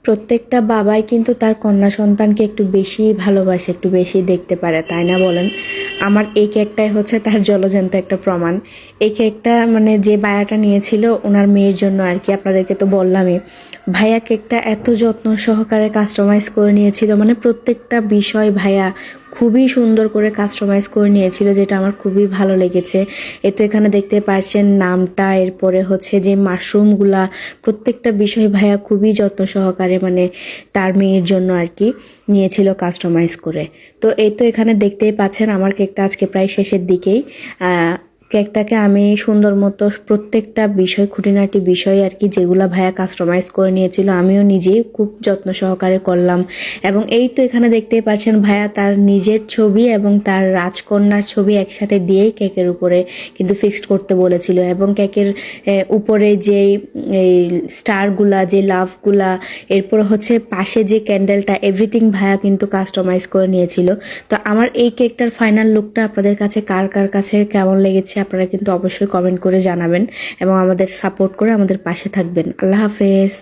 প্রত্যেকটা বাবাই কিন্তু তার কন্যা সন্তানকে একটু বেশি ভালোবাসে, একটু বেশি দেখতে পারে, তাই না বলেন? আমার এই কেকটাই হচ্ছে তার জলজ্যান্ত একটা প্রমাণ। এই কেকটা মানে যে বায়াটা নিয়েছিল ওনার মেয়ের জন্য আর কি, আপনাদেরকে তো বললামই। ভাইয়া কেকটা এত যত্ন সহকারে কাস্টমাইজ করে নিয়েছিল, মানে প্রত্যেকটা বিষয় ভাইয়া খুবই সুন্দর করে কাস্টমাইজ করে নিয়েছিল, যেটা আমার খুবই ভালো লেগেছে। এ তো এখানে দেখতে পাচ্ছেন নামটা, এরপরে হচ্ছে যে মাশরুমগুলা, প্রত্যেকটা বিষয় ভাইয়া খুবই যত্ন সহকারে মানে তার মেয়ের জন্য আর কি নিয়েছিল কাস্টমাইজ করে। তো এই তো এখানে দেখতেই পাচ্ছেন আমার কেকটা আজকে প্রায় শেষের দিকেই। কেকটাকে আমি সুন্দর মতো প্রত্যেকটা বিষয়, খুঁটিনাটি বিষয় আর কি, যেগুলো ভাইয়া কাস্টমাইজ করে নিয়েছিল আমিও নিজেই খুব যত্ন সহকারে করলাম। এবং এই তো এখানে দেখতেই পাচ্ছেন ভাইয়া তার নিজের ছবি এবং তার রাজকন্যার ছবি একসাথে দিয়েই কেকের উপরে কিন্তু ফিক্সড করতে বলেছিল। এবং কেকের উপরে যে এই স্টারগুলা, যে লাভগুলা, এরপর হচ্ছে পাশে যে ক্যান্ডেলটা, এভরিথিং ভাইয়া কিন্তু কাস্টমাইজ করে নিয়েছিল। তো আমার এই কেকটার ফাইনাল লুকটা আপনাদের কাছে কার কার কাছে কেমন লেগেছে আপনারা কিন্তু অবশ্যই কমেন্ট করে জানাবেন এবং আমাদের সাপোর্ট করে আমাদের পাশে থাকবেন। আল্লাহ হাফেজ।